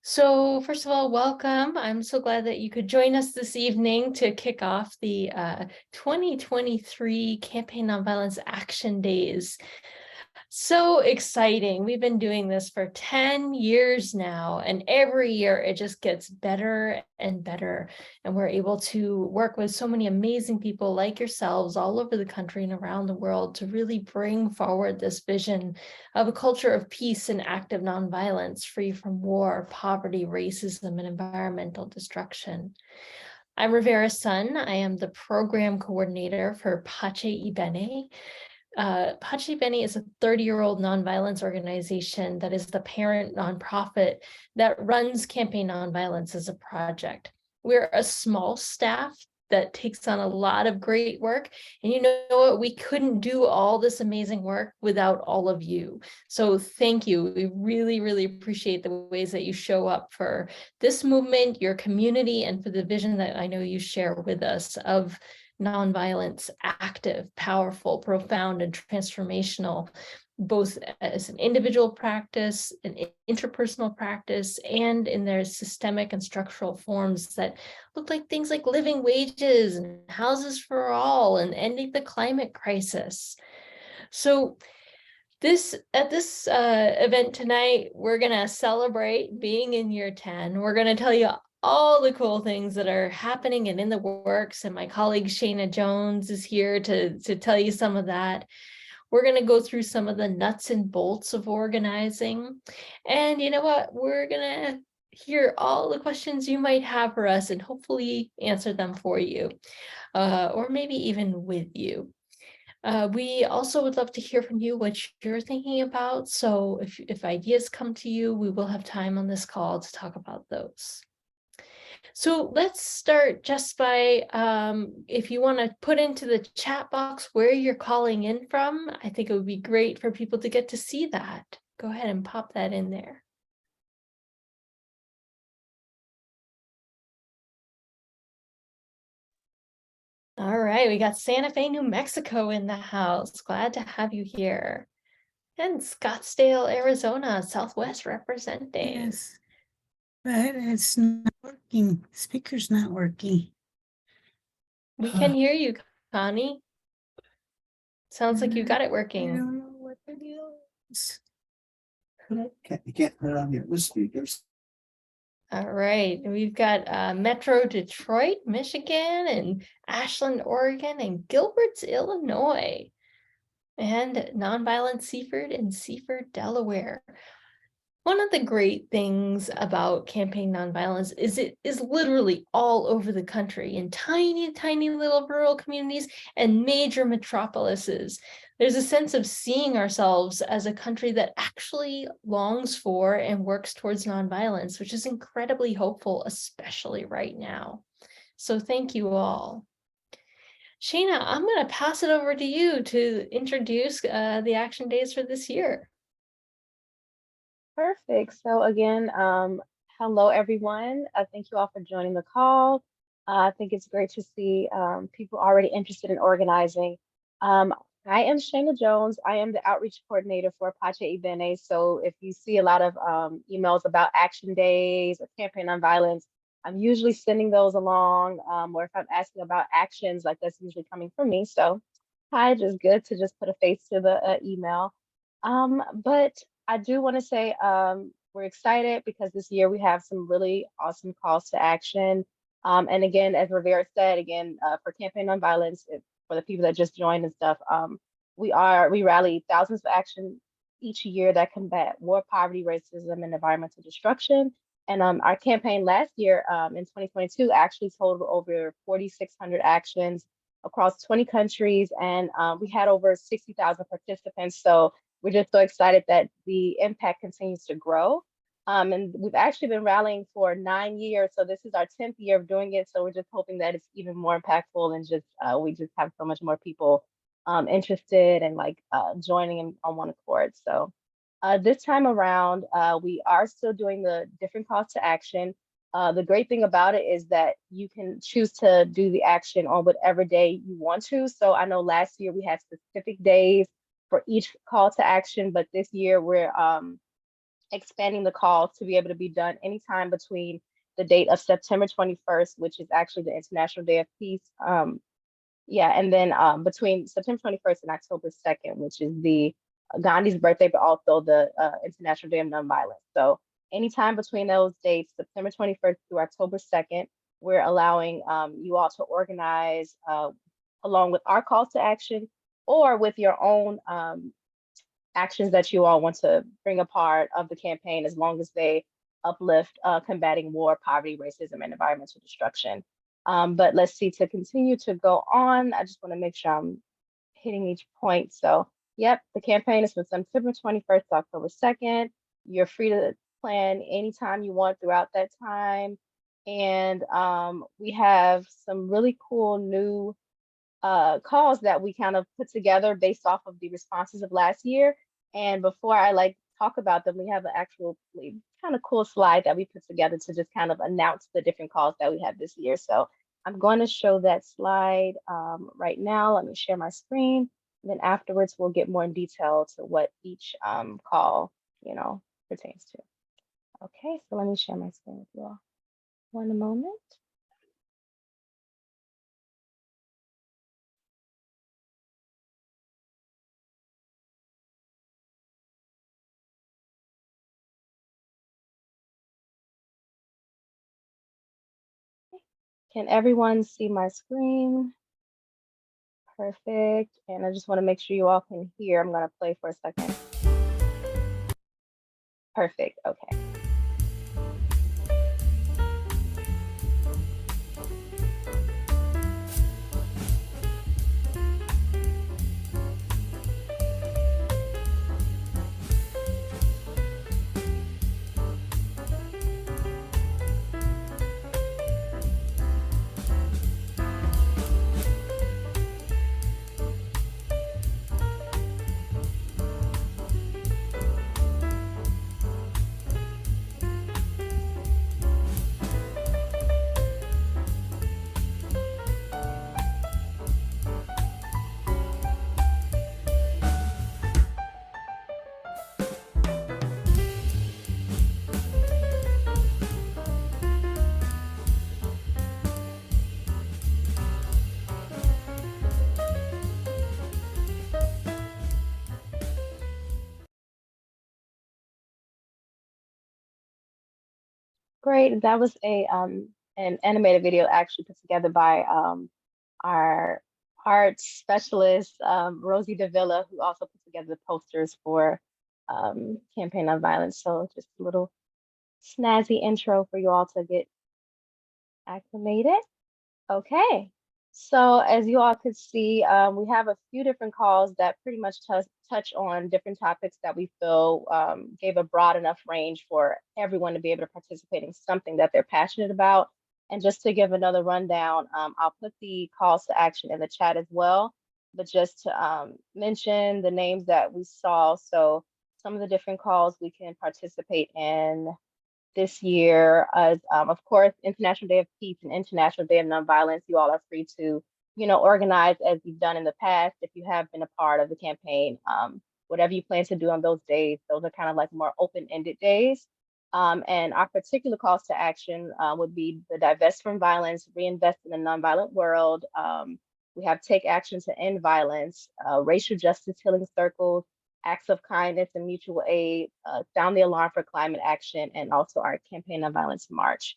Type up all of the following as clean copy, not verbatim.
So first of all, welcome. I'm so glad that you could join us this evening to kick off the 2023 Campaign Nonviolence Action Days. So exciting. We've been doing this for 10 years now, and every year it just gets better and better. And we're able to work with so many amazing people like yourselves all over the country and around the world to really bring forward this vision of a culture of peace and active nonviolence, free from war, poverty, racism, and environmental destruction. I'm Rivera's son. I am the program coordinator for Bene. Bene is a 30-year-old nonviolence organization that is the parent nonprofit that runs Campaign Nonviolence as a project. We're a small staff that takes on a lot of great work. And you know what? We couldn't do all this amazing work without all of you. So thank you. We really, really appreciate the ways that you show up for this movement, your community, and for the vision that I know you share with us of nonviolence, active, powerful, profound, and transformational, both as an individual practice, an interpersonal practice, and in their systemic and structural forms that look like things like living wages and houses for all and ending the climate crisis. So at this event tonight, we're going to celebrate being in year 10. We're going to tell you all the cool things that are happening and in the works. And my colleague Shana Jones is here to tell you some of that. We're going to go through some of the nuts and bolts of organizing. And you know what? We're going to hear all the questions you might have for us and hopefully answer them for you, or maybe even with you. We also would love to hear from you what you're thinking about. So if ideas come to you, we will have time on this call to talk about those. So let's start just by, if you want to put into the chat box where you're calling in from, I think it would be great for people to get to see that. Go ahead and pop that in there. All right, we got Santa Fe, New Mexico in the house. Glad to have you here. And Scottsdale, Arizona, Southwest representing. Yes, but it's not working. Speaker's not working. We can hear you, Connie. Sounds like you got it I working. don't know what the deal is. You can't put it on your list speakers. All right, we've got Metro Detroit, Michigan, and Ashland, Oregon, and Gilbert's, Illinois, and Nonviolent Seaford in Seaford, Delaware. One of the great things about Campaign Nonviolence is it is literally all over the country in tiny, tiny little rural communities and major metropolises. There's a sense of seeing ourselves as a country that actually longs for and works towards nonviolence, which is incredibly hopeful, especially right now. So thank you all. Shana, I'm going to pass it over to you to introduce the action days for this year. Perfect. So again, hello everyone. Thank you all for joining the call. I think it's great to see people already interested in organizing. I am Shana Jones. I am the outreach coordinator for Bene. So if you see a lot of emails about action days or Campaign Nonviolence, I'm usually sending those along, or if I'm asking about actions, like that's usually coming from me. So hi, just good to just put a face to the email. But I do want to say we're excited because this year we have some really awesome calls to action. And again, as Rivera said, again, for Campaign Nonviolence, for the people that just joined and stuff, we rally thousands of action each year that combat war, poverty, racism, and environmental destruction. And our campaign last year in 2022 actually totaled over 4,600 actions across 20 countries, and we had over 60,000 participants. So we're just so excited that the impact continues to grow. And we've actually been rallying for 9 years. So this is our 10th year of doing it. So we're just hoping that it's even more impactful and just we just have so much more people interested and joining in on one accord. So this time around, we are still doing the different calls to action. The great thing about it is that you can choose to do the action on whatever day you want to. So I know last year we had specific days for each call to action, but this year we're expanding the call to be able to be done anytime between the date of September 21st, which is actually the International Day of Peace. Yeah, and then between September 21st and October 2nd, which is the Gandhi's birthday, but also the International Day of Nonviolence. So anytime between those dates, September 21st through October 2nd, we're allowing you all to organize along with our calls to action or with your own actions that you all want to bring a part of the campaign, as long as they uplift combating war, poverty, racism, and environmental destruction. But let's see, to continue to go on, I just want to make sure I'm hitting each point. So, yep, the campaign is from September 21st to October 2nd. You're free to plan anytime you want throughout that time. And we have some really cool new calls that we kind of put together based off of the responses of last year. And before I talk about them, we have an actual kind of cool slide that we put together to just kind of announce the different calls that we have this year. So I'm going to show that slide right now. Let me share my screen. And then afterwards, we'll get more in detail to what each call, pertains to. Okay, so let me share my screen with you all. One moment. Can everyone see my screen? Perfect. And I just want to make sure you all can hear. I'm going to play for a second. Perfect. Okay. Great. That was an animated video actually put together by our art specialist, Rosie Davila, who also put together the posters for Campaign Nonviolence. So just a little snazzy intro for you all to get acclimated. Okay. So as you all could see, we have a few different calls that pretty much touch on different topics that we feel gave a broad enough range for everyone to be able to participate in something that they're passionate about. And just to give another rundown, I'll put the calls to action in the chat as well, but just to mention the names that we saw. So some of the different calls we can participate in this year, as of course, International Day of Peace and International Day of Nonviolence. You all are free to, organize as you've done in the past. If you have been a part of the campaign, whatever you plan to do on those days, those are kind of like more open-ended days. And our particular calls to action would be the divest from violence, reinvest in a nonviolent world. We have take action to end violence, racial justice healing circles, acts of kindness and mutual aid, sound the alarm for climate action, and also our Campaign Nonviolence March.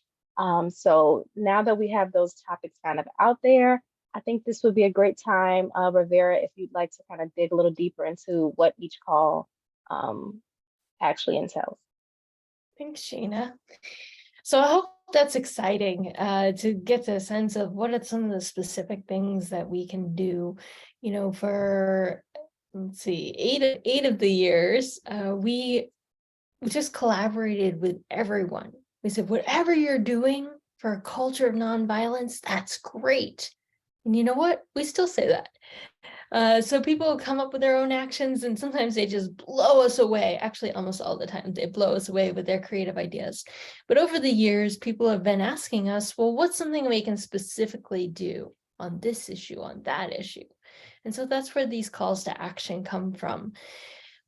So now that we have those topics kind of out there, I think this would be a great time, Rivera, if you'd like to kind of dig a little deeper into what each call actually entails. Thanks, Sheena. So I hope that's exciting to get the sense of what are some of the specific things that we can do, for, let's see, eight of the years, we just collaborated with everyone. We said, whatever you're doing for a culture of nonviolence, that's great. And you know what? We still say that. So people come up with their own actions, and sometimes they just blow us away. Actually, almost all the time, they blow us away with their creative ideas. But over the years, people have been asking us, well, what's something we can specifically do on this issue, on that issue? And so that's where these calls to action come from.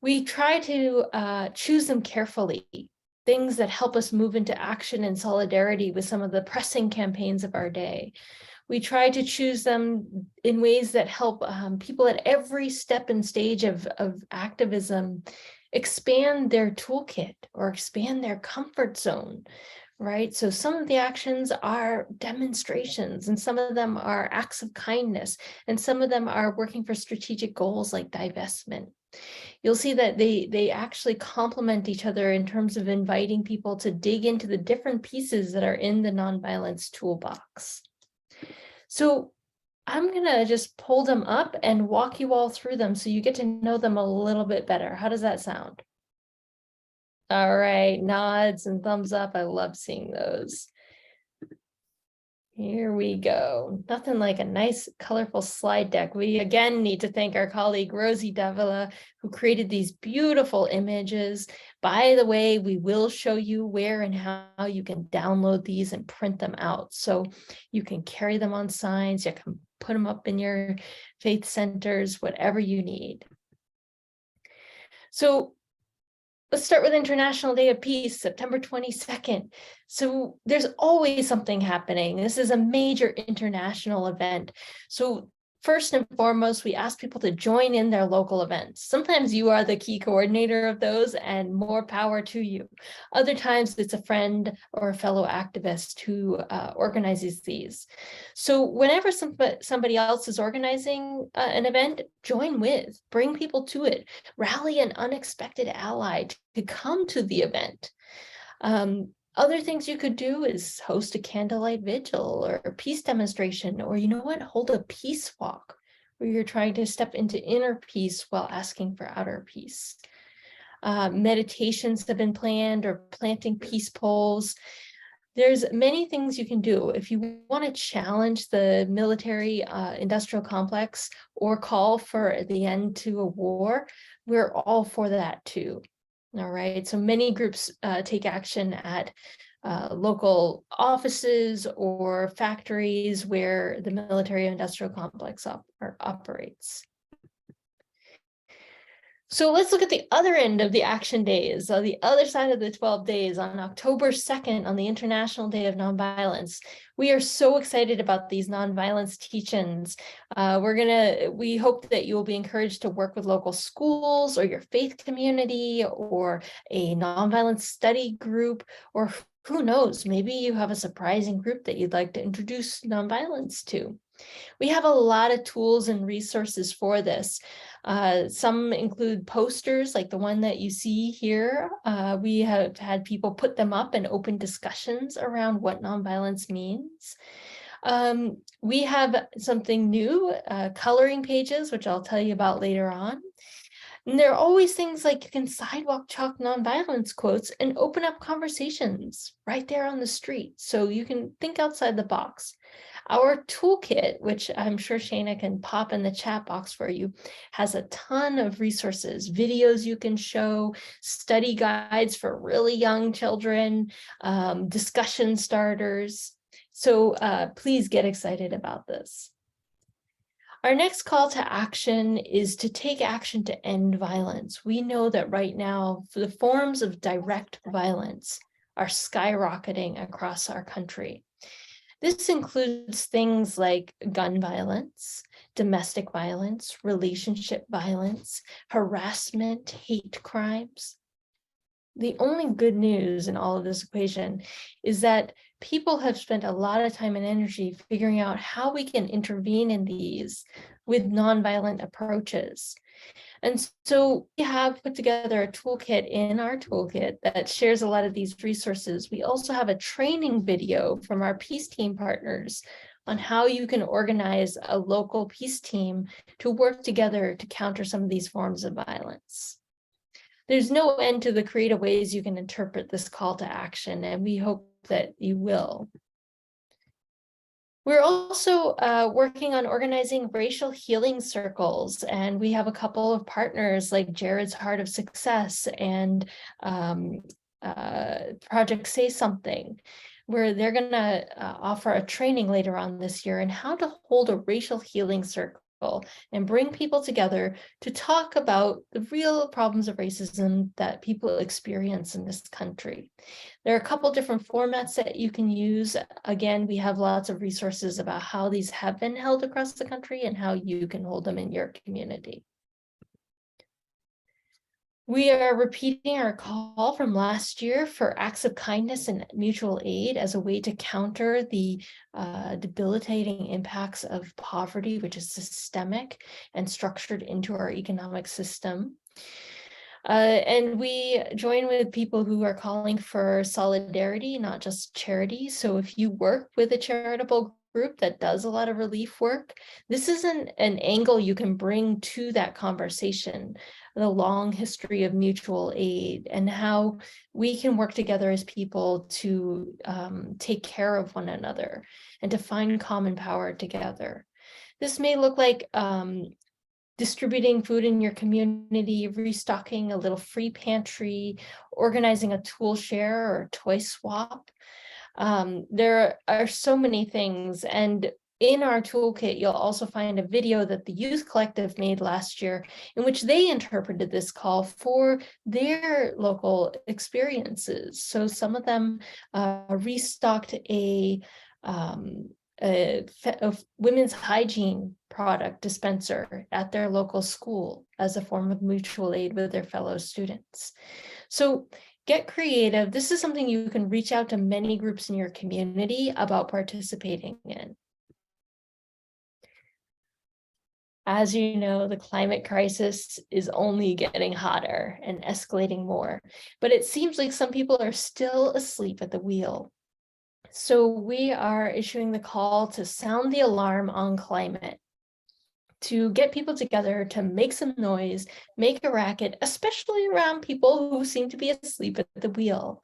We try to choose them carefully, things that help us move into action and solidarity with some of the pressing campaigns of our day. We try to choose them in ways that help people at every step and stage of activism expand their toolkit or expand their comfort zone, right? So some of the actions are demonstrations, and some of them are acts of kindness, and some of them are working for strategic goals like divestment. You'll see that they actually complement each other in terms of inviting people to dig into the different pieces that are in the nonviolence toolbox. So I'm gonna just pull them up and walk you all through them so you get to know them a little bit better. How does that sound? All right, nods and thumbs up. I love seeing those. Here we go. Nothing like a nice, colorful slide deck. We again need to thank our colleague Rosie Davila, who created these beautiful images. By the way, we will show you where and how you can download these and print them out. So you can carry them on signs, you can put them up in your faith centers, whatever you need. So let's start with International Day of Peace, September 22nd. So there's always something happening. This is a major international event. So first and foremost, we ask people to join in their local events. Sometimes you are the key coordinator of those, and more power to you. Other times it's a friend or a fellow activist who organizes these. So whenever somebody else is organizing an event, join with, bring people to it, rally an unexpected ally to come to the event. Other things you could do is host a candlelight vigil or a peace demonstration, or you know what, hold a peace walk where you're trying to step into inner peace while asking for outer peace. Meditations have been planned, or planting peace poles. There's many things you can do. If you want to challenge the military industrial complex or call for the end to a war, we're all for that too. All right, so many groups take action at local offices or factories where the military industrial complex operates. So let's look at the other end of the action days, the other side of the 12 days. On October 2nd, on the International Day of Nonviolence. We are so excited about these nonviolence teach-ins. We hope that you will be encouraged to work with local schools or your faith community or a nonviolence study group, or who knows, maybe you have a surprising group that you'd like to introduce nonviolence to. We have a lot of tools and resources for this. Some include posters like the one that you see here. We have had people put them up and open discussions around what nonviolence means. We have something new, coloring pages, which I'll tell you about later on. And there are always things like you can sidewalk chalk nonviolence quotes and open up conversations right there on the street. So you can think outside the box. Our toolkit, which I'm sure Shayna can pop in the chat box for you, has a ton of resources, videos you can show, study guides for really young children, discussion starters. So please get excited about this. Our next call to action is to take action to end violence. We know that right now, the forms of direct violence are skyrocketing across our country. This includes things like gun violence, domestic violence, relationship violence, harassment, hate crimes. The only good news in all of this equation is that people have spent a lot of time and energy figuring out how we can intervene in these with nonviolent approaches. And so we have put together a toolkit in our toolkit that shares a lot of these resources. We also have a training video from our peace team partners on how you can organize a local peace team to work together to counter some of these forms of violence. There's no end to the creative ways you can interpret this call to action, and we hope that you will. We're also working on organizing racial healing circles, and we have a couple of partners like Jared's Heart of Success and Project Say Something, where they're going to offer a training later on this year on how to hold a racial healing circle and bring people together to talk about the real problems of racism that people experience in this country. There are a couple different formats that you can use. Again, we have lots of resources about how these have been held across the country and how you can hold them in your community. We are repeating our call from last year for acts of kindness and mutual aid as a way to counter the debilitating impacts of poverty, which is systemic and structured into our economic system. And we join with people who are calling for solidarity, not just charity. So if you work with a charitable group that does a lot of relief work, this is an angle you can bring to that conversation, the long history of mutual aid and how we can work together as people to take care of one another and to find common power together. This may look like distributing food in your community, restocking a little free pantry, organizing a tool share or toy swap. There are so many things, and in our toolkit, you'll also find a video that the Youth Collective made last year in which they interpreted this call for their local experiences. So some of them restocked a women's hygiene product dispenser at their local school as a form of mutual aid with their fellow students. So get creative. This is something you can reach out to many groups in your community about participating in. As you know, the climate crisis is only getting hotter and escalating more, but it seems like some people are still asleep at the wheel. So we are issuing the call to sound the alarm on climate, to get people together to make some noise, make a racket, especially around people who seem to be asleep at the wheel.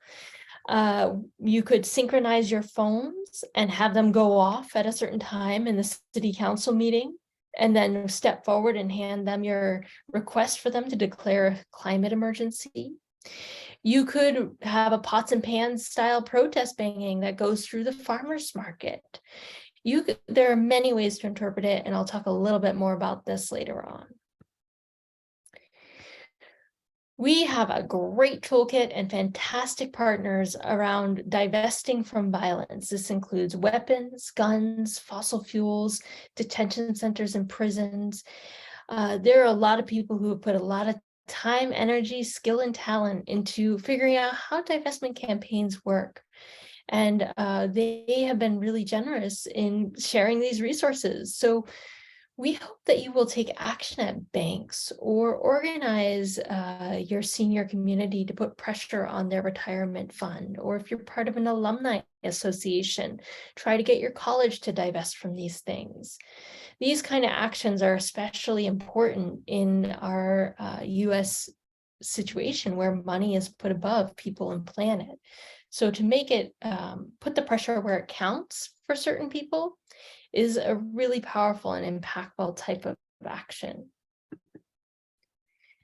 You could synchronize your phones and have them go off at a certain time in the city council meeting, and then step forward and hand them your request for them to declare a climate emergency. You could have a pots and pans style protest banging that goes through the farmers market. There are many ways to interpret it, and I'll talk a little bit more about this later on. We have a great toolkit and fantastic partners around divesting from violence. This includes weapons, guns, fossil fuels, detention centers and prisons. There are a lot of people who have put a lot of time, energy, skill, and talent into figuring out how divestment campaigns work. And they have been really generous in sharing these resources. So we hope that you will take action at banks or organize your senior community to put pressure on their retirement fund. Or if you're part of an alumni association, try to get your college to divest from these things. These kind of actions are especially important in our US situation where money is put above people and planet. So to make it, put the pressure where it counts for certain people is a really powerful and impactful type of action.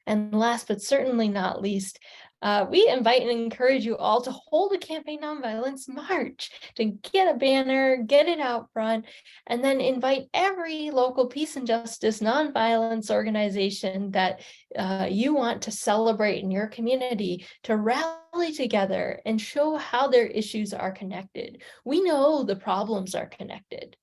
And last but certainly not least, we invite and encourage you all to hold a Campaign Nonviolence march, to get a banner, get it out front, and then invite every local peace and justice nonviolence organization that you want to celebrate in your community to rally together and show how their issues are connected. We know the problems are connected.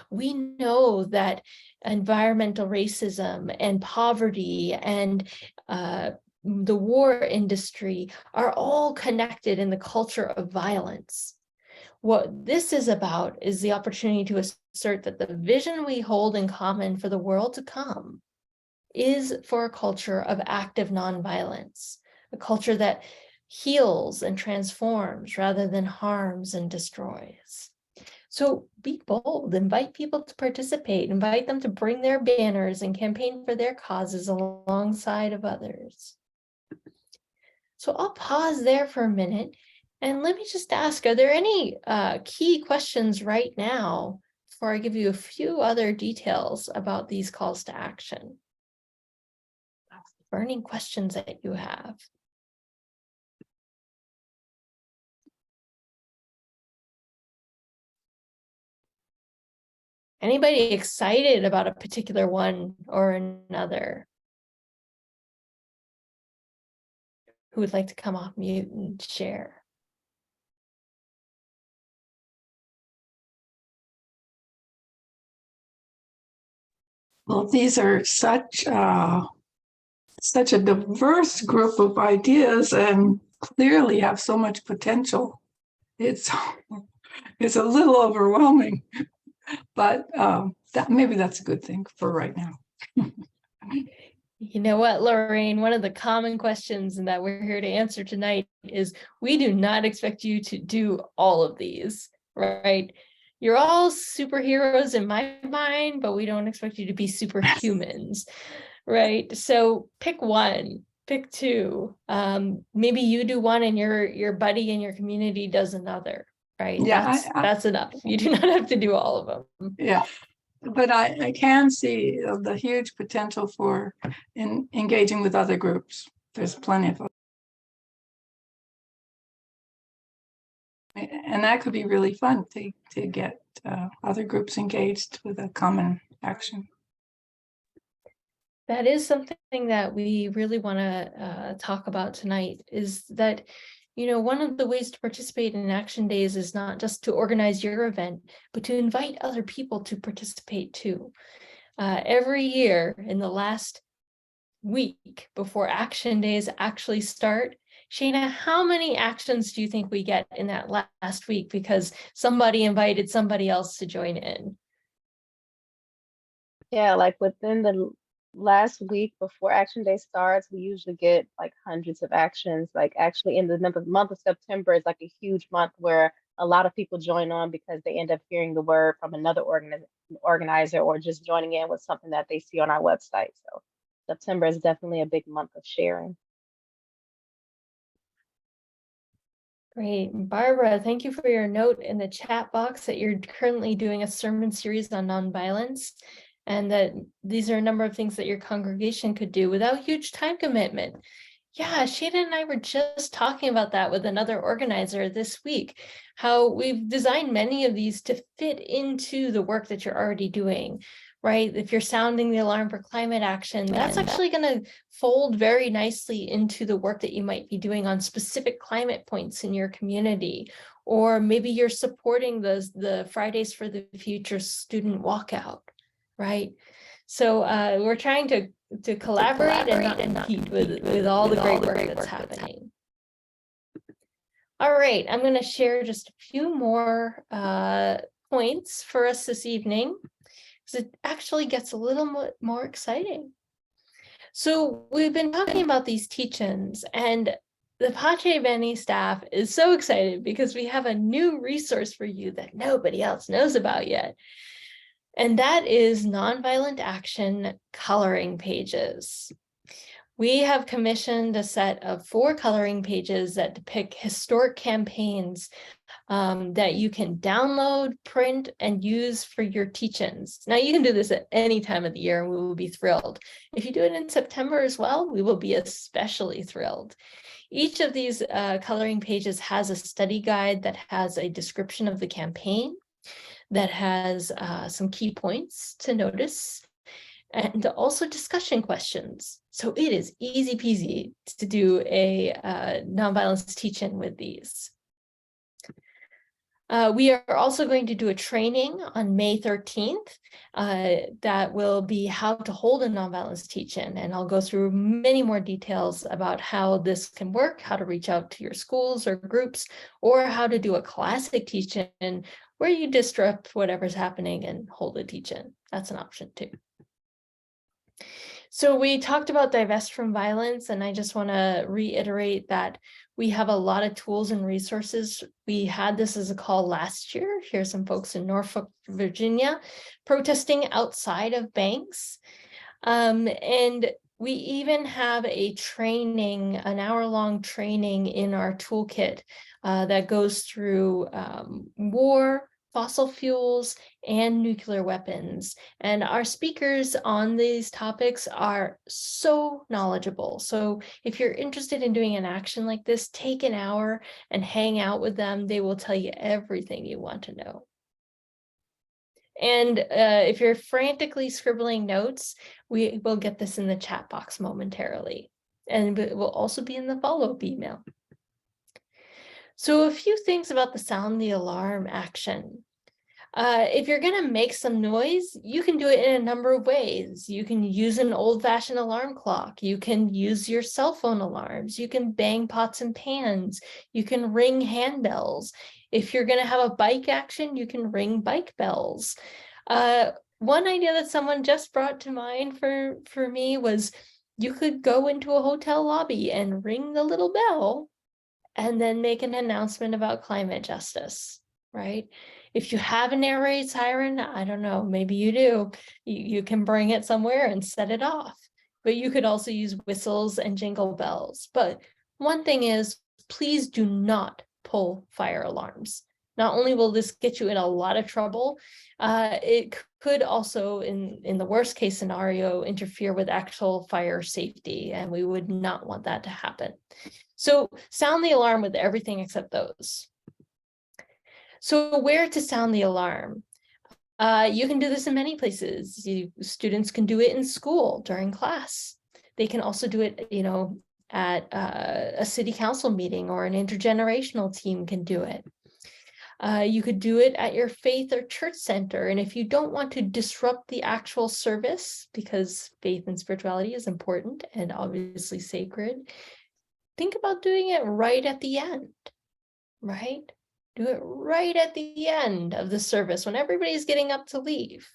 We know that environmental racism and poverty and the war industry are all connected in the culture of violence. What this is about is the opportunity to assert that the vision we hold in common for the world to come is for a culture of active nonviolence, a culture that heals and transforms rather than harms and destroys. So be bold, invite people to participate, invite them to bring their banners and campaign for their causes alongside of others. So I'll pause there for a minute and let me just ask, are there any key questions right now before I give you a few other details about these calls to action? Burning questions that you have. Anybody excited about a particular one or another? Who would like to come off mute and share? Well, these are such a diverse group of ideas and clearly have so much potential. It's a little overwhelming, but maybe that's a good thing for right now. You know what, Lorraine, one of the common questions that we're here to answer tonight is we do not expect you to do all of these, right? You're all superheroes in my mind, but we don't expect you to be superhumans, right? So pick one, pick two. Maybe you do one and your buddy in your community does another, right? Yeah, that's enough. You do not have to do all of them. Yeah, but I can see the huge potential for engaging with other groups. There's plenty of them. And that could be really fun to get other groups engaged with a common action. That is something that we really want to talk about tonight, is that, you know, one of the ways to participate in action days is not just to organize your event, but to invite other people to participate too. Every year in the last week before action days actually start, Shana, how many actions do you think we get in that last week because somebody invited somebody else to join in? Yeah, like within the last week before Action Day starts, we usually get like hundreds of actions. Like actually in the month of September is like a huge month where a lot of people join on because they end up hearing the word from another organizer or just joining in with something that they see on our website. So September is definitely a big month of sharing. Great. Barbara, thank you for your note in the chat box that you're currently doing a sermon series on nonviolence, and that these are a number of things that your congregation could do without huge time commitment. Yeah, Shana and I were just talking about that with another organizer this week, how we've designed many of these to fit into the work that you're already doing, right? If you're sounding the alarm for climate action, that's actually going to fold very nicely into the work that you might be doing on specific climate points in your community. Or maybe you're supporting the Fridays for the Future student walkout, right? So we're trying to collaborate and not compete with all the great work that's happening. All right, I'm going to share just a few more points for us this evening, because it actually gets a little more exciting. So we've been talking about these teach-ins, and the Bene staff is so excited because we have a new resource for you that nobody else knows about yet. And that is nonviolent action coloring pages. We have commissioned a set of 4 coloring pages that depict historic campaigns that you can download, print, and use for your teach-ins. Now, you can do this at any time of the year and we will be thrilled. If you do it in September as well, we will be especially thrilled. Each of these coloring pages has a study guide that has a description of the campaign, that has some key points to notice, and also discussion questions. So it is easy peasy to do a nonviolence teach-in with these. We are also going to do a training on May 13th that will be how to hold a nonviolence teach-in, and I'll go through many more details about how this can work, how to reach out to your schools or groups, or how to do a classic teach-in where you disrupt whatever's happening and hold a teach-in. That's an option too. So we talked about divest from violence, and I just want to reiterate that we have a lot of tools and resources. We had this as a call last year. Here's some folks in Norfolk, Virginia, protesting outside of banks. And we even have a training, an hour-long training in our toolkit that goes through war, fossil fuels, and nuclear weapons. And our speakers on these topics are so knowledgeable. So if you're interested in doing an action like this, take an hour and hang out with them. They will tell you everything you want to know. And if you're frantically scribbling notes, we will get this in the chat box momentarily. And it will also be in the follow-up email. So a few things about the sound the alarm action. If you're going to make some noise, you can do it in a number of ways. You can use an old-fashioned alarm clock. You can use your cell phone alarms. You can bang pots and pans. You can ring handbells. If you're going to have a bike action, you can ring bike bells. One idea that someone just brought to mind for me was you could go into a hotel lobby and ring the little bell and then make an announcement about climate justice, right? If you have an air raid siren, I don't know, maybe you do, you can bring it somewhere and set it off. But you could also use whistles and jingle bells. But one thing is, please do not pull fire alarms. Not only will this get you in a lot of trouble, it could also, in the worst case scenario, interfere with actual fire safety, and we would not want that to happen. So sound the alarm with everything except those. So where to sound the alarm? You can do this in many places. Students can do it in school during class. They can also do it, at a city council meeting, or an intergenerational team can do it. You could do it at your faith or church center. And if you don't want to disrupt the actual service, because faith and spirituality is important and obviously sacred, think about doing it right at the end, right? Do it right at the end of the service when everybody's getting up to leave.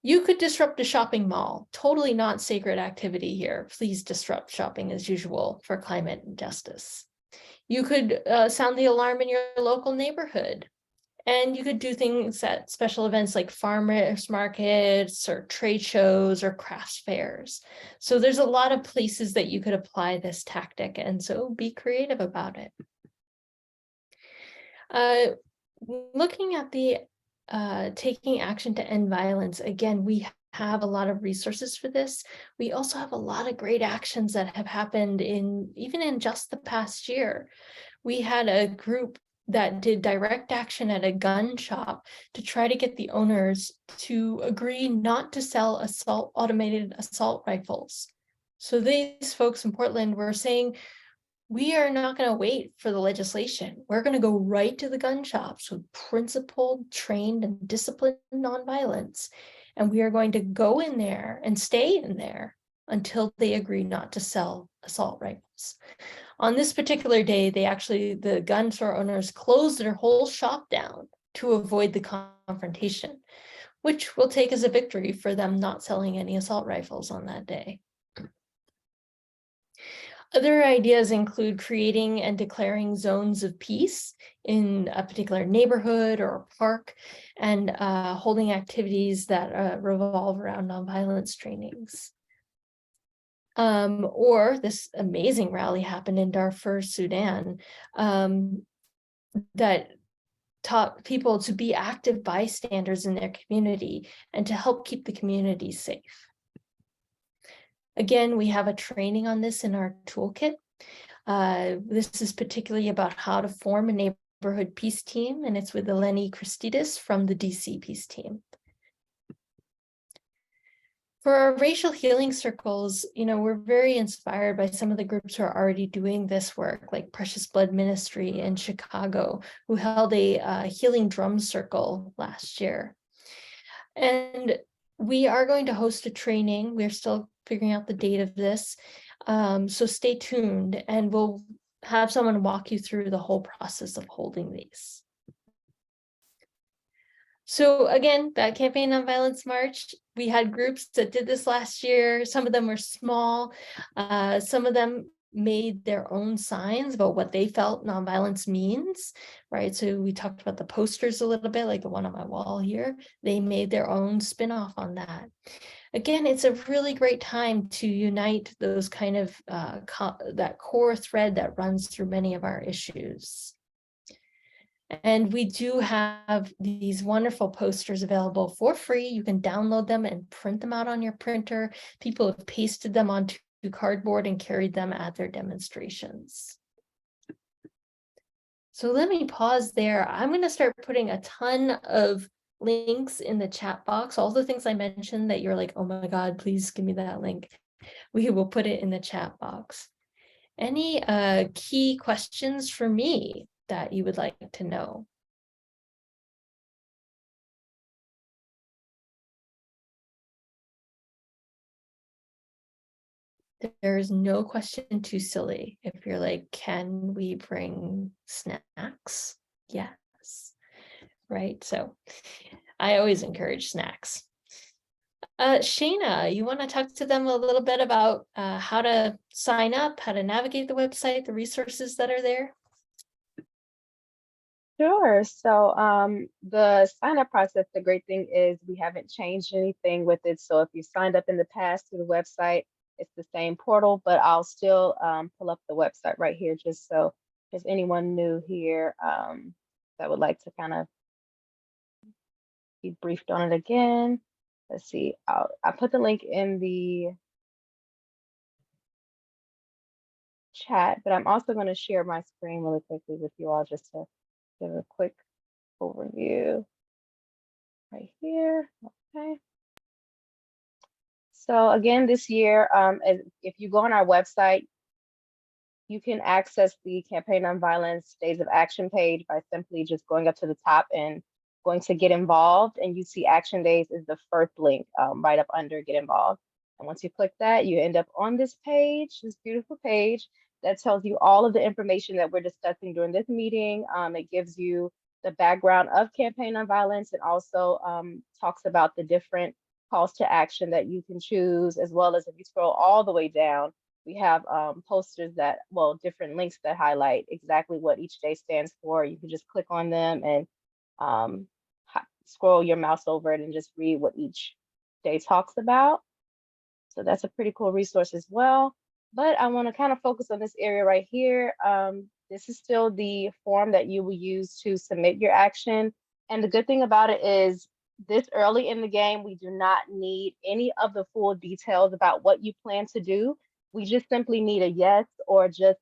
You could disrupt a shopping mall. Totally not sacred activity here. Please disrupt shopping as usual for climate justice. You could sound the alarm in your local neighborhood. And you could do things at special events like farmers markets or trade shows or crafts fairs. So there's a lot of places that you could apply this tactic, and so be creative about it. Looking at the taking action to end violence, again, we have a lot of resources for this. We also have a lot of great actions that have happened even in just the past year. We had a group that did direct action at a gun shop to try to get the owners to agree not to sell automated assault rifles. So these folks in Portland were saying, we are not going to wait for the legislation. We're going to go right to the gun shops with principled, trained, and disciplined nonviolence. And we are going to go in there and stay in there until they agree not to sell assault rifles. On this particular day, the gun store owners closed their whole shop down to avoid the confrontation, which will take as a victory for them not selling any assault rifles on that day. Other ideas include creating and declaring zones of peace in a particular neighborhood or a park, and holding activities that revolve around nonviolence trainings. Or this amazing rally happened in Darfur, Sudan, that taught people to be active bystanders in their community and to help keep the community safe. Again, we have a training on this in our toolkit. This is particularly about how to form a neighborhood peace team, and it's with Eleni Christidis from the DC Peace Team. For our racial healing circles, we're very inspired by some of the groups who are already doing this work, like Precious Blood Ministry in Chicago, who held a healing drum circle last year. And we are going to host a training. We're still figuring out the date of this. So stay tuned, and we'll have someone walk you through the whole process of holding these. So again, that Campaign Nonviolence March, we had groups that did this last year. Some of them were small. Some of them made their own signs about what they felt nonviolence means, right? So we talked about the posters a little bit, like the one on my wall here. They made their own spin-off on that. Again, it's a really great time to unite those kind of, that core thread that runs through many of our issues. And we do have these wonderful posters available for free. You can download them and print them out on your printer. People have pasted them onto cardboard and carried them at their demonstrations. So let me pause there. I'm going to start putting a ton of links in the chat box. All the things I mentioned that you're like, oh my God, please give me that link. We will put it in the chat box. Any key questions for me that you would like to know? There's no question too silly. If you're like, can we bring snacks? Yes, right? So I always encourage snacks. Shayna, you want to talk to them a little bit about how to sign up, how to navigate the website, the resources that are there? Sure. So the sign up process, the great thing is we haven't changed anything with it. So if you signed up in the past to the website, it's the same portal, but I'll still pull up the website right here just so if there's anyone new here that would like to kind of be briefed on it again. Let's see, I put the link in the chat, but I'm also going to share my screen really quickly with you all just to give a quick overview right here. Okay. So again, this year, if you go on our website, you can access the Campaign Nonviolence Days of Action page by simply just going up to the top and going to Get Involved, and you see Action Days is the first link right up under Get Involved. And once you click that, you end up on this page, this beautiful page that tells you all of the information that we're discussing during this meeting. It gives you the background of Campaign Nonviolence and also talks about the different calls to action that you can choose, as well as if you scroll all the way down, we have posters that, well, different links that highlight exactly what each day stands for. You can just click on them and scroll your mouse over it and just read what each day talks about. So that's a pretty cool resource as well. But I want to kind of focus on this area right here. This is still the form that you will use to submit your action. And the good thing about it is this early in the game, we do not need any of the full details about what you plan to do. We just simply need a yes, or just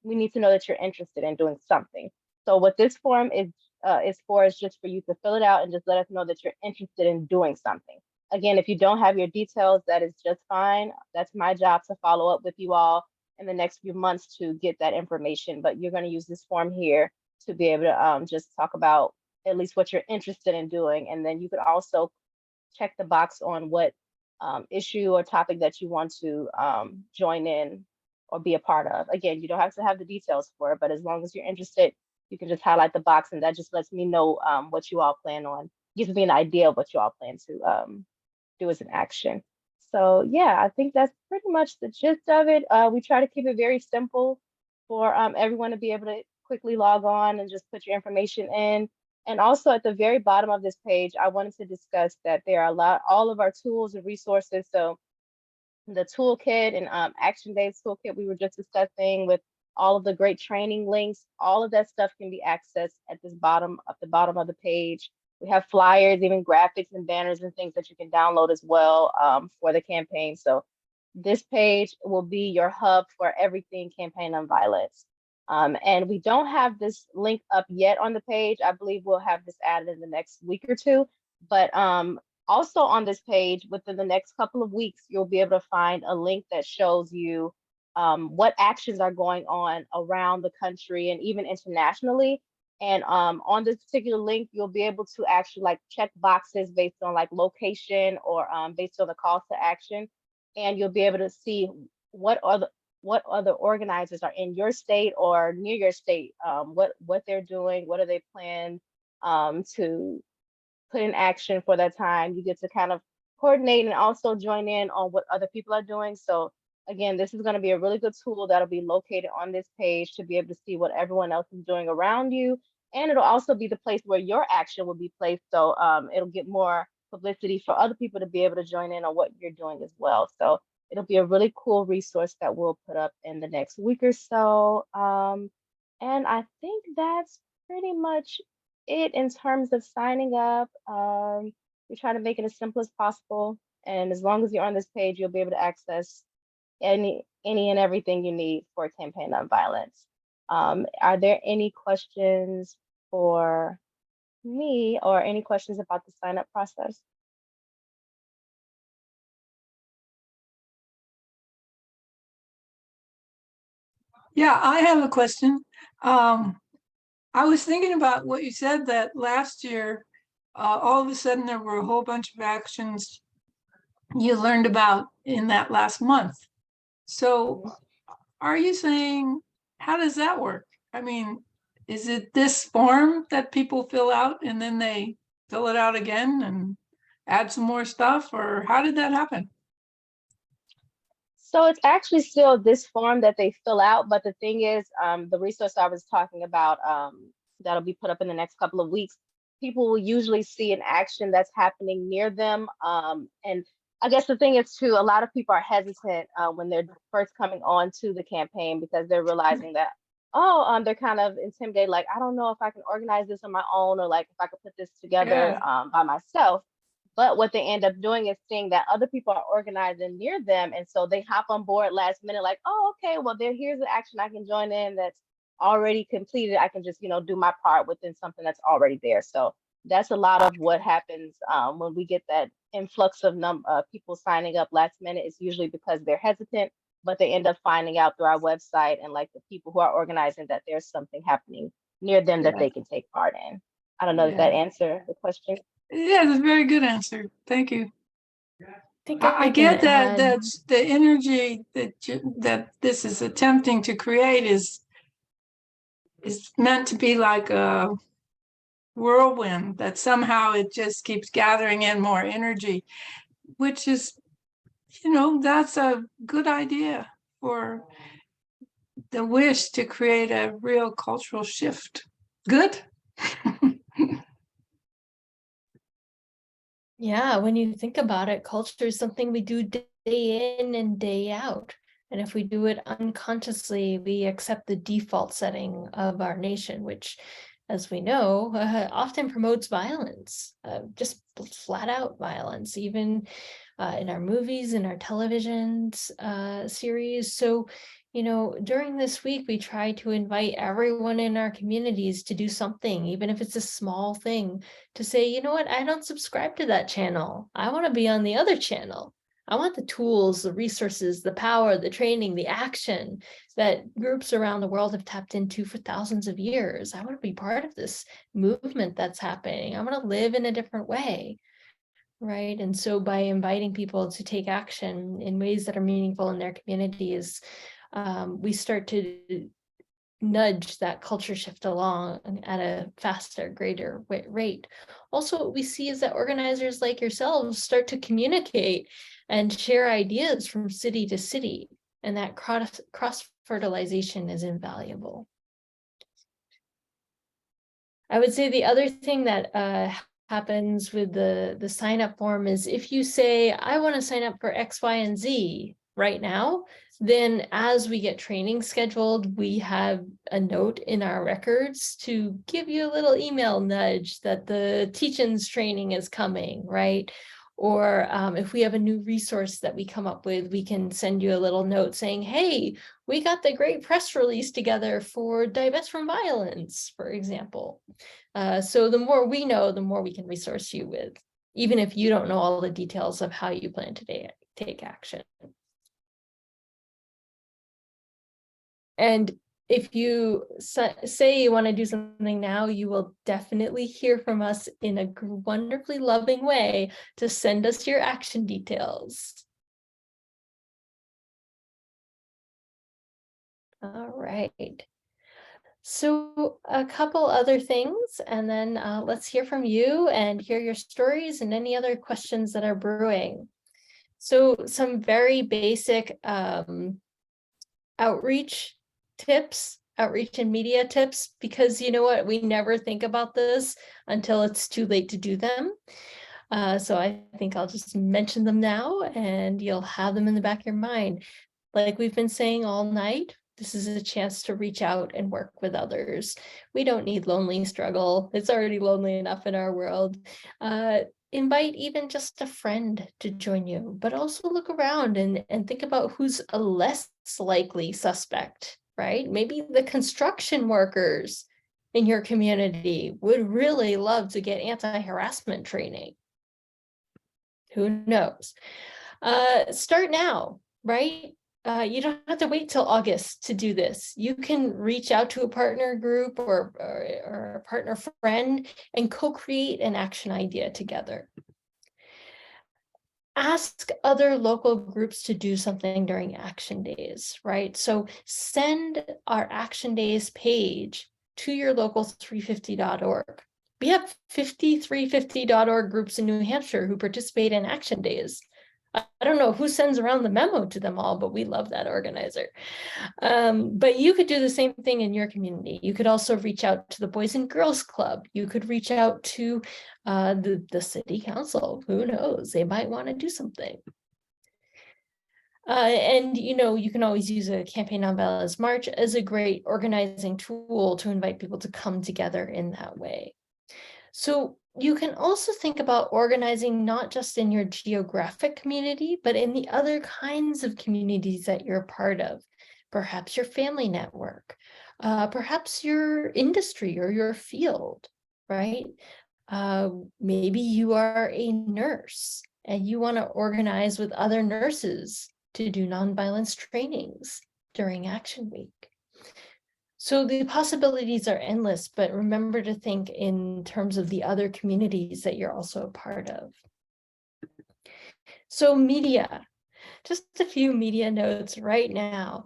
we need to know that you're interested in doing something. So what this form is for is just for you to fill it out and just let us know that you're interested in doing something. Again, if you don't have your details, that is just fine. That's my job to follow up with you all in the next few months to get that information. But you're going to use this form here to be able to just talk about at least what you're interested in doing. And then you could also check the box on what issue or topic that you want to join in or be a part of. Again, you don't have to have the details for it, but as long as you're interested, you can just highlight the box, and that just lets me know what you all plan on, gives me an idea of what you all plan to do as an action. So yeah, I think that's pretty much the gist of it. We try to keep it very simple for everyone to be able to quickly log on and just put your information in. And also at the very bottom of this page, I wanted to discuss that there are all of our tools and resources. So the toolkit and action based toolkit we were just discussing with all of the great training links, all of that stuff can be accessed at the bottom of the page. We have flyers, even graphics and banners and things that you can download as well for the campaign. So this page will be your hub for everything Campaign Nonviolence. And we don't have this link up yet on the page. I believe we'll have this added in the next week or two. But also on this page, within the next couple of weeks, you'll be able to find a link that shows you what actions are going on around the country and even internationally. And on this particular link, you'll be able to actually like check boxes based on like location or based on the calls to action. And you'll be able to see what other organizers are in your state or near your state, what they're doing, what are they planning to put in action for that time. You get to kind of coordinate and also join in on what other people are doing. So again, this is going to be a really good tool that'll be located on this page to be able to see what everyone else is doing around you. And it'll also be the place where your action will be placed. So it'll get more publicity for other people to be able to join in on what you're doing as well. So it'll be a really cool resource that we'll put up in the next week or so. And I think that's pretty much it in terms of signing up. We try to make it as simple as possible. And as long as you're on this page, you'll be able to access any and everything you need for Campaign Nonviolence. Are there any questions for me or any questions about the sign up process. Yeah, I have a question. I was thinking about what you said that last year, all of a sudden there were a whole bunch of actions you learned about in that last month. So are you saying, how does that work? I mean, is it this form that people fill out and then they fill it out again and add some more stuff, or how did that happen? So it's actually still this form that they fill out, but the thing is, the resource I was talking about, that'll be put up in the next couple of weeks, people will usually see an action that's happening near them. And I guess the thing is too, a lot of people are hesitant when they're first coming on to the campaign because they're realizing that, they're kind of intimidated, like, I don't know if I can organize this on my own, or like if I could put this together by myself. But what they end up doing is seeing that other people are organizing near them. And so they hop on board last minute, like, oh, okay, well, here's the action I can join in that's already completed. I can just, do my part within something that's already there. So that's a lot of what happens when we get that influx of people signing up last minute. It's usually because they're hesitant, but they end up finding out through our website and like the people who are organizing that there's something happening near them that they can take part in. I don't know if that answered the question. Yeah, that's a very good answer. Thank you. think I can get that add- that's the energy that this is attempting to create is meant to be like a whirlwind, that somehow it just keeps gathering in more energy, which is, that's a good idea for the wish to create a real cultural shift. Good. Yeah, when you think about it, culture is something we do day in and day out. And if we do it unconsciously, we accept the default setting of our nation, which, as we know, often promotes violence, just flat out violence, even in our movies, in our television series. So, during this week, we try to invite everyone in our communities to do something, even if it's a small thing, to say, you know what, I don't subscribe to that channel. I want to be on the other channel. I want the tools, the resources, the power, the training, the action that groups around the world have tapped into for thousands of years. I want to be part of this movement that's happening. I want to live in a different way. Right. And so by inviting people to take action in ways that are meaningful in their communities, we start to nudge that culture shift along at a faster, greater rate. Also, what we see is that organizers like yourselves start to communicate and share ideas from city to city, and that cross-fertilization is invaluable. I would say the other thing that happens with the sign up form is if you say, I want to sign up for X, Y, and Z right now, then as we get training scheduled, we have a note in our records to give you a little email nudge that the teach-ins training is coming, right? Or if we have a new resource that we come up with, we can send you a little note saying, hey, we got the great press release together for divest from violence, for example. So the more we know, the more we can resource you with, even if you don't know all the details of how you plan to take action. And if you say you want to do something now, you will definitely hear from us in a wonderfully loving way to send us your action details. All right. So a couple other things, and then let's hear from you and hear your stories and any other questions that are brewing. So some very basic outreach tips, outreach and media tips, because you know what, we never think about this until it's too late to do them. So I think I'll just mention them now and you'll have them in the back of your mind. Like we've been saying all night, this is a chance to reach out and work with others. We don't need lonely struggle. It's already lonely enough in our world. Invite even just a friend to join you, but also look around and think about who's a less likely suspect, right? Maybe the construction workers in your community would really love to get anti-harassment training? Who knows? Start now, right? You don't have to wait till August to do this. You can reach out to a partner group or a partner friend and co-create an action idea together. Ask other local groups to do something during action days, right? So send our action days page to your local 350.org. We have 50 350.org groups in New Hampshire who participate in action days. I don't know who sends around the memo to them all, but we love that organizer. But you could do the same thing in your community. You could also reach out to the Boys and Girls Club. You could reach out to the city council. Who knows? They might want to do something. And you can always use a Campaign Nonviolence March as a great organizing tool to invite people to come together in that way. So you can also think about organizing not just in your geographic community, but in the other kinds of communities that you're part of. Perhaps your family network, perhaps your industry or your field, right? Maybe you are a nurse and you want to organize with other nurses to do nonviolence trainings during Action Week. So the possibilities are endless, but remember to think in terms of the other communities that you're also a part of. So media, just a few media notes right now.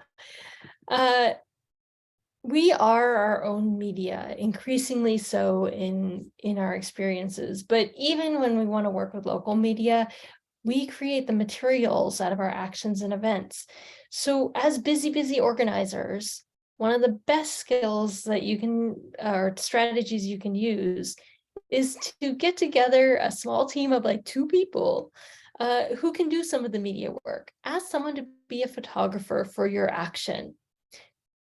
We are our own media, increasingly so in our experiences, but even when we want to work with local media, we create the materials out of our actions and events. So as busy organizers, one of the best skills that you can, or strategies you can use, is to get together a small team of like 2 people who can do some of the media work. Ask someone to be a photographer for your action.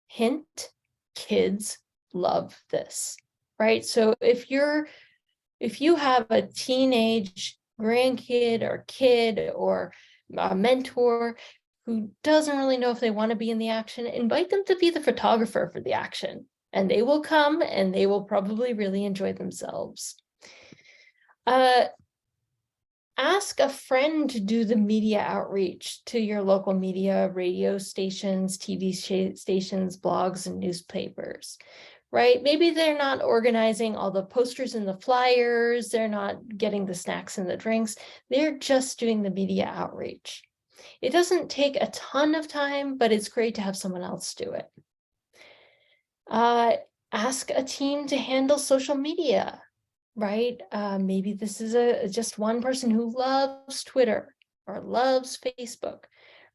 Hint, kids love this, right? So if you have a teenage grandkid or kid or a mentor who doesn't really know if they want to be in the action, invite them to be the photographer for the action, and they will come and they will probably really enjoy themselves. Ask a friend to do the media outreach to your local media, radio stations, TV stations, blogs, and newspapers, right? Maybe they're not organizing all the posters and the flyers. They're not getting the snacks and the drinks. They're just doing the media outreach. It doesn't take a ton of time, but it's great to have someone else do it. Ask a team to handle social media, right? Maybe this is just one person who loves Twitter or loves Facebook,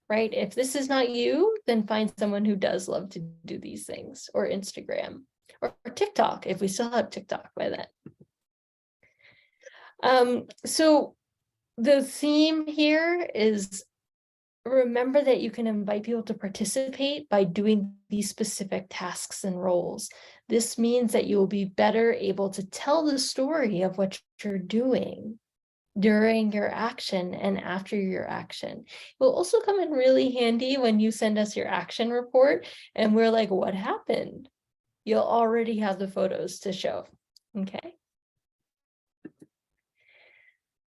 right? If this is not you, then find someone who does love to do these things, or Instagram or TikTok, if we still have TikTok by then. So the theme here is, remember that you can invite people to participate by doing these specific tasks and roles. This means that you will be better able to tell the story of what you're doing during your action and after your action. It will also come in really handy when you send us your action report and we're like, what happened? You'll already have the photos to show, okay?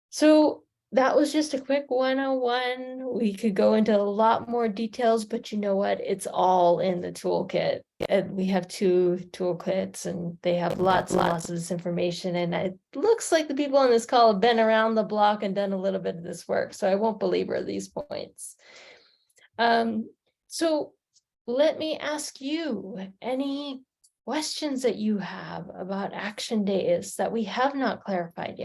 So that was just a quick 101. We could go into a lot more details, but you know what? It's all in the toolkit. And we have 2 toolkits and they have lots and lots of this information. And it looks like the people on this call have been around the block and done a little bit of this work. So I won't belabor these points. So let me ask you any questions that you have about action days that we have not clarified yet.